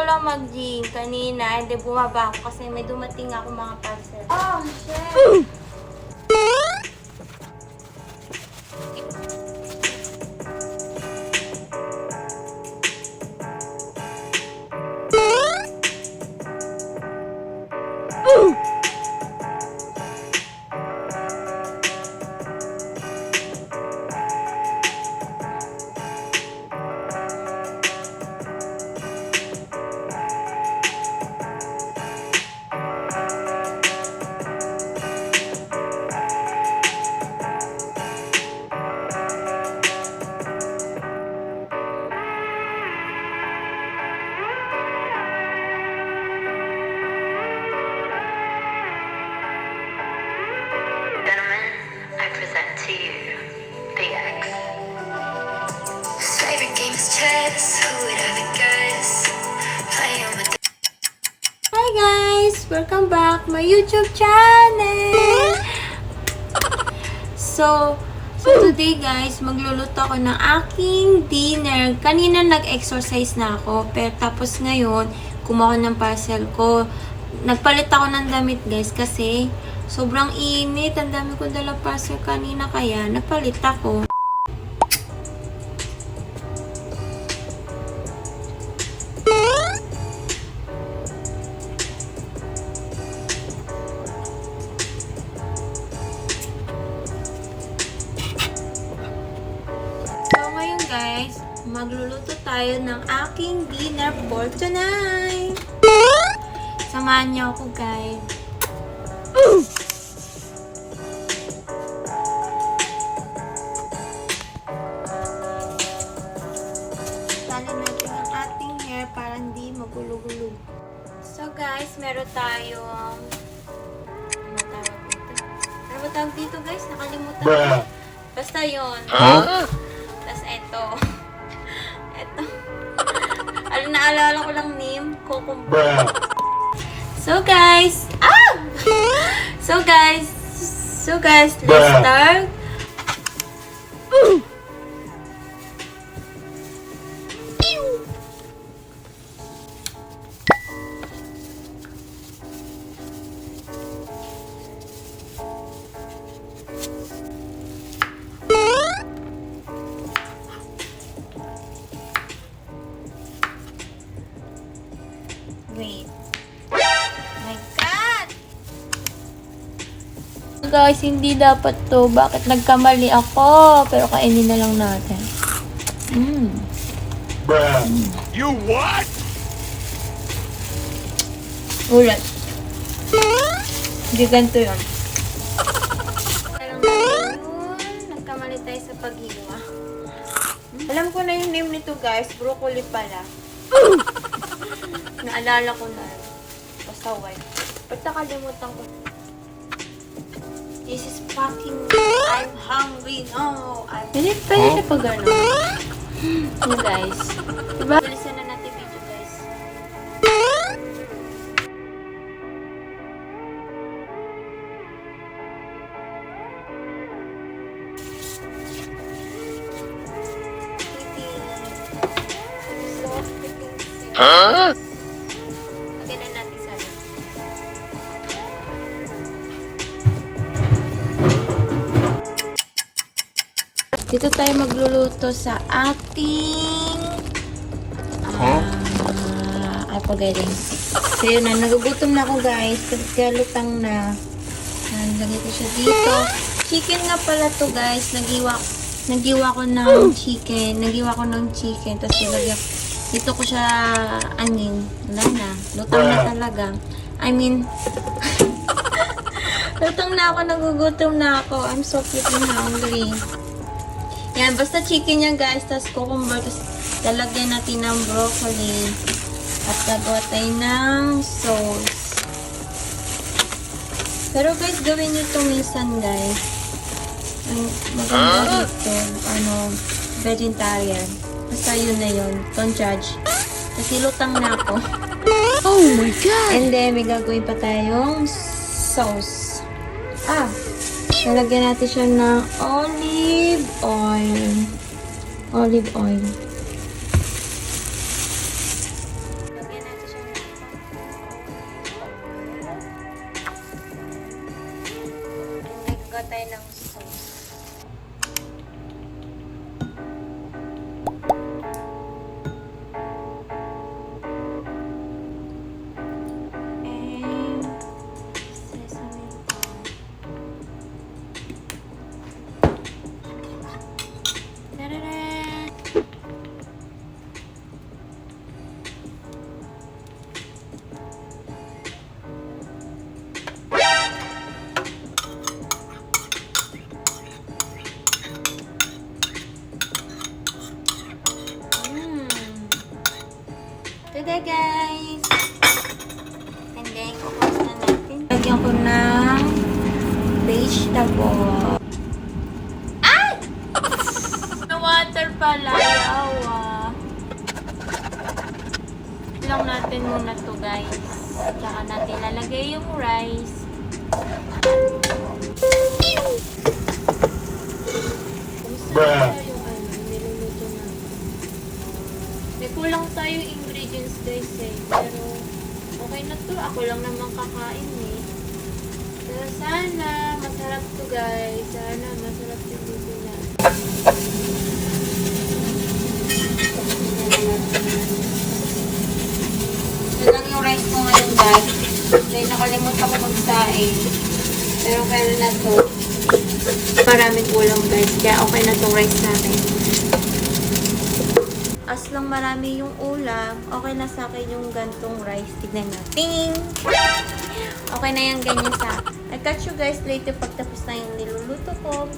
lang mag-gym kanina, hindi bumaba ako kasi may dumating ako mga parcel. Oh, shit! Gentlemen, I present to you the X. Favorite game is chess. Who would have it guess? Play on the Hi guys! Welcome back my YouTube channel! So today guys, magluluto ako ng aking dinner. Kanina nag-exercise na ako, pero tapos ngayon, kumuha ng parcel ko. Nagpalit ako ng damit guys kasi sobrang init. Ang dami ko dala parcel kanina kaya nagpalit ako. So ngayon guys, magluluto tayo ng aking dinner for tonight. Samahan niyo ako guys. Tali natin ang ating hair para hindi magulog-ulog. So guys, meron tayong ano tawag dito? Ano ba tawag dito guys? Nakalimutan ko. Basta yun. Tapos eto. Eto. Naalala ko lang name. Cucumber. So guys. So guys, let's start. Wait. My God! Guys, hindi dapat to. Bakit nagkamali ako? Pero kainin na lang natin. You what? Ulat. Hindi ganito yun. Nagkamali tayo sa paghiwa. Alam ko na yung name nito guys. Broccoli pala. Naalala ko na. Basta white. Ba't nakalimutan ko? This is fucking I'm hungry. No. Pwede siya pag ano. Ano guys. Diba? Bilisan na natin video guys. Huh? Lagyan na natin sa ano. Dito tayo magluluto sa ating I'm forgetting. So yun na, nagugutom na ako guys. Kaya lutang na. Lagay ko siya dito. Chicken nga pala to guys. Nagiwa ko ng chicken. Tapos ilagyan. Dito ko siya, wala na. Lutang na talaga. Lutang na ako, nagugutom na ako. I'm so freaking hungry. Yan, basta chicken yan guys. Tapos cucumber. Tapos lalagyan natin ng broccoli. At gagawa tayo ng sauce. Pero guys, gawin nyo ito minsan guys. Ang maganda dito. Vegetarian. Basta yun na yun. Don't judge. Kasi lutang na ako. Oh my God! And then, may gagawin pa tayong sauce. Lalagyan natin siya ng olive oil. Olive oil. Lagyan natin karga, guys. And then, kukus na natin. Lagyan ko ng vegetable. Ay! Na-water pala. Yawa. Lang natin muna to, guys. Tsaka natin lalagay yung rice. Bruh. Yung niluluto natin. May kulang tayo ingredients, guys, eh. Pero, okay na to. Ako lang naman kakain, eh. Pero sana, masarap to, guys. Sana, masarap yung luto natin. Ito lang yung rice ko ngayon, guys. Dahil nakalimutan ko magsaing. Pero kaya na to. Maraming ulam, guys. Kaya okay na tong rice natin. As lang marami yung ulam, okay na sa akin yung gantong rice. Tignan natin. Okay na yung ganyan sa akin. I'll catch you guys later pagtapos na yung niluluto ko.